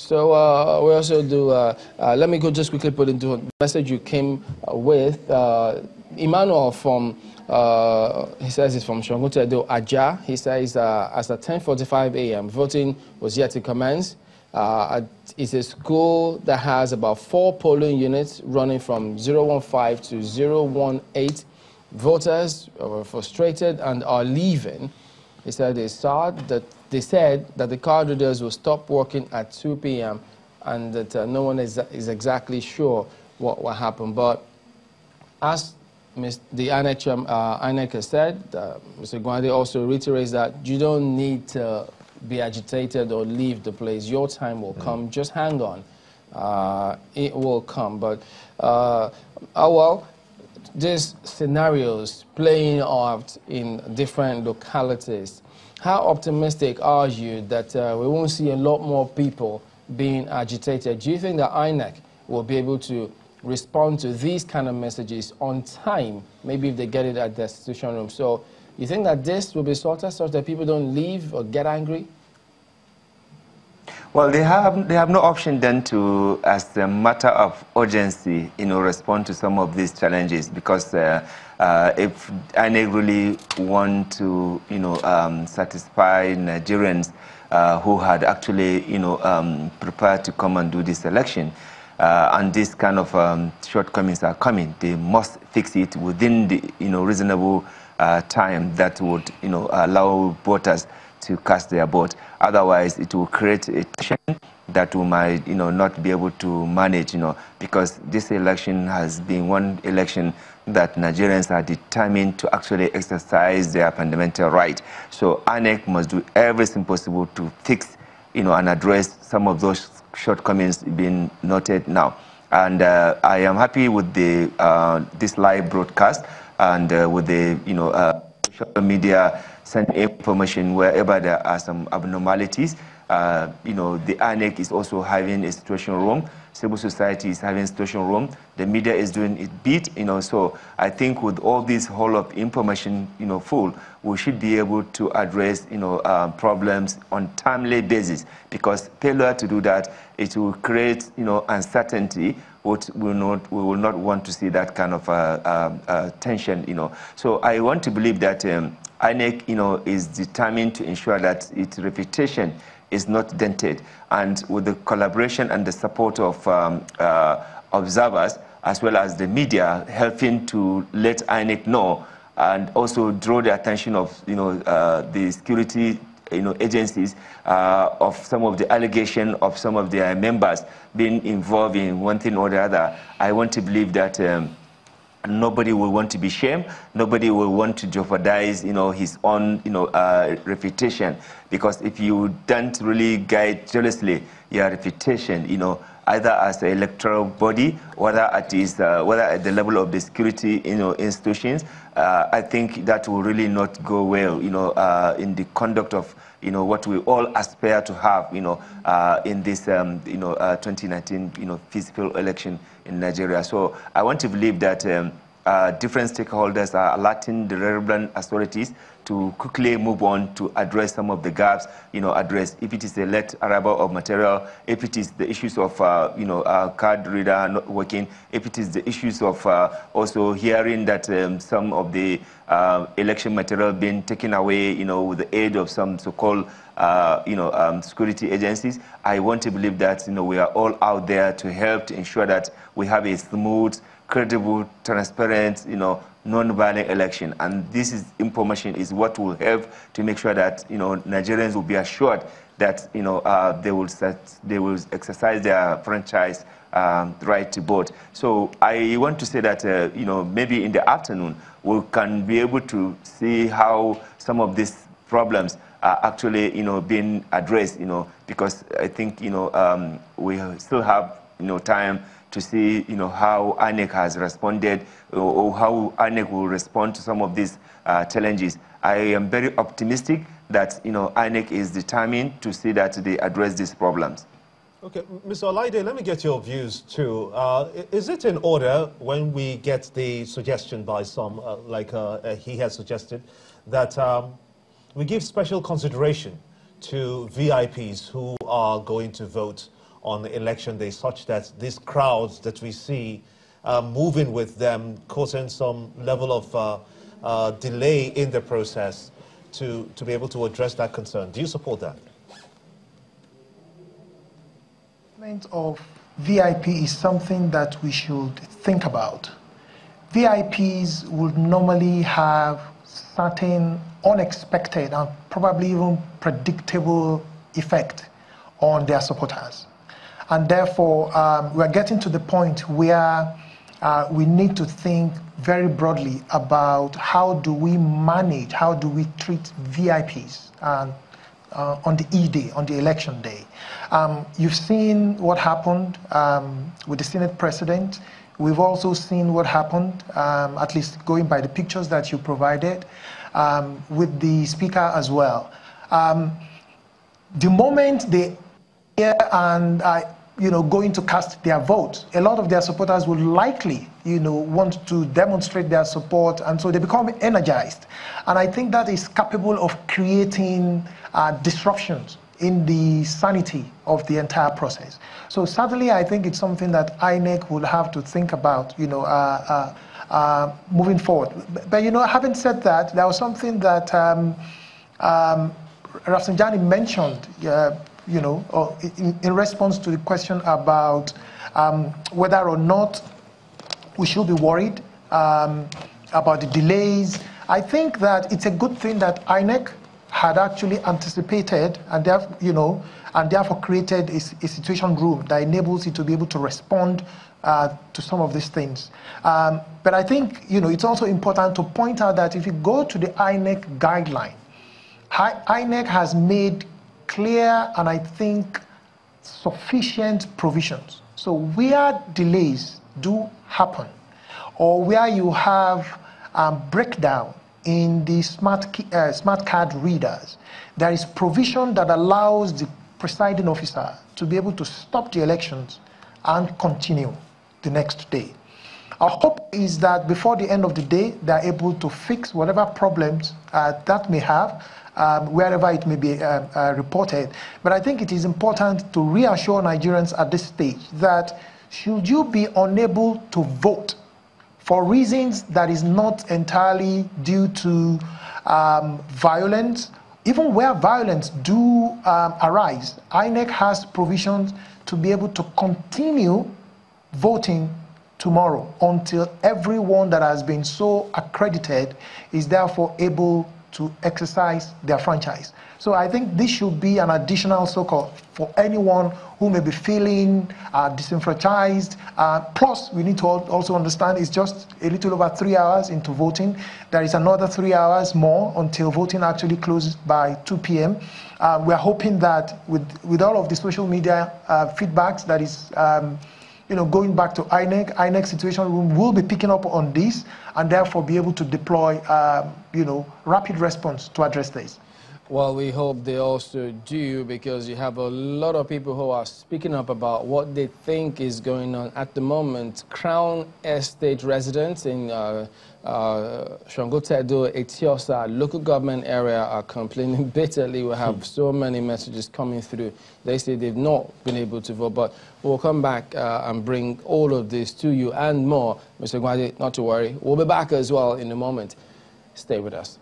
So we also do, let me go just quickly put into a message you came with. Emmanuel from, he says it's from Shongotedo Aja. He says as at 10:45 a.m., voting was yet to commence. It's a school that has about 4 polling units running from 015 to 018. Voters were frustrated and are leaving. He said they said that the card readers will stop working at 2 p.m. and that no one is exactly sure what will happen. But as the INEC has said, Mr. Gwande also reiterates that you don't need to be agitated or leave the place. Your time will come. Just hang on. It will come. But, well, these scenarios playing out in different localities, how optimistic are you that we won't see a lot more people being agitated? Do you think that INEC will be able to respond to these kind of messages on time, maybe if they get it at the institution room? So you think that this will be sorted such that people don't leave or get angry? Well, they have no option then to, as a matter of urgency, respond to some of these challenges, because if INEC really want to, satisfy Nigerians who had actually, prepared to come and do this election, and this kind of shortcomings are coming, they must fix it within the, reasonable time that would, allow voters to cast their vote. Otherwise, it will create a tension that we might, not be able to manage, because this election has been one election that Nigerians are determined to actually exercise their fundamental right. So INEC must do everything possible to fix, and address some of those shortcomings being noted now. And I am happy with the this live broadcast and with the, social media send information wherever there are some abnormalities. The INEC is also having a situation room. Civil society is having a situation room. The media is doing its bit, So I think with all this whole of information, full, we should be able to address, problems on timely basis. Because failure to do that, it will create, uncertainty. We will not want to see that kind of tension, So I want to believe that INEC, is determined to ensure that its reputation is not dented, and with the collaboration and the support of observers as well as the media, helping to let INEC know and also draw the attention of the security agencies of some of the allegation of some of their members being involved in one thing or the other. I want to believe that nobody will want to be shamed. Nobody will want to jeopardize, his own, reputation. Because if you don't really guide jealously your reputation, either as an electoral body, whether at the level of the security, institutions, I think that will really not go well, in the conduct of, what we all aspire to have, in this, 2019, peaceful election in Nigeria. So I want to believe that different stakeholders are alerting the relevant authorities to quickly move on to address some of the gaps, address if it is a late arrival of material, if it is the issues of, card reader not working, if it is the issues of also hearing that some of the election material being taken away, with the aid of some so-called, security agencies. I want to believe that, we are all out there to help to ensure that we have a smooth, credible, transparent, non-violent election. And this information is what will help to make sure that, Nigerians will be assured that, they will exercise their franchise right to vote. So I want to say that, maybe in the afternoon, we can be able to see how some of these problems are actually, being addressed, because I think, we still have, time to see, how INEC has responded or how INEC will respond to some of these challenges. I am very optimistic that, INEC is determined to see that they address these problems. Okay, Mr. Olaide, let me get your views too. Is it in order when we get the suggestion by some, he has suggested, that we give special consideration to VIPs who are going to vote on election day, such that these crowds that we see moving with them, causing some level of delay in the process to be able to address that concern. Do you support that? Of VIP is something that we should think about. VIPs would normally have certain unexpected and probably even predictable effect on their supporters. And therefore, we're getting to the point where we need to think very broadly about how do we manage, how do we treat VIPs on the E-Day, on the election day. You've seen what happened with the Senate President. We've also seen what happened, at least going by the pictures that you provided, with the Speaker as well. The moment they hear and going to cast their vote, a lot of their supporters will likely, want to demonstrate their support, and so they become energized. And I think that is capable of creating disruptions in the sanity of the entire process. So certainly, I think it's something that INEC would have to think about, moving forward. But having said that, there was something that Rafsanjani mentioned, in response to the question about whether or not we should be worried about the delays. I think that it's a good thing that INEC had actually anticipated and therefore created a situation room that enables it to be able to respond to some of these things. But I think it's also important to point out that if you go to the INEC guideline, INEC has made clear and I think sufficient provisions. So where delays do happen, or where you have breakdown in the smart card readers, there is provision that allows the presiding officer to be able to stop the elections and continue the next day. Our hope is that before the end of the day, they're able to fix whatever problems that may have, wherever it may be reported. But I think it is important to reassure Nigerians at this stage that should you be unable to vote for reasons that is not entirely due to violence, even where violence do arise, INEC has provisions to be able to continue voting tomorrow until everyone that has been so accredited is therefore able to exercise their franchise. So I think this should be an additional so-called for anyone who may be feeling disenfranchised. Plus, we need to also understand it's just a little over 3 hours into voting. There is another 3 hours more until voting actually closes by 2 p.m. We're hoping that with all of the social media feedbacks that is going back to INEC Situation Room will be picking up on this and therefore be able to deploy, rapid response to address this. Well, we hope they also do, because you have a lot of people who are speaking up about what they think is going on at the moment. Crown Estate residents in Shangotedo, Etiosa local government area are complaining bitterly. We have so many messages coming through. They say they've not been able to vote, but we'll come back and bring all of this to you and more. Mr. Gwadi, not to worry. We'll be back as well in a moment. Stay with us.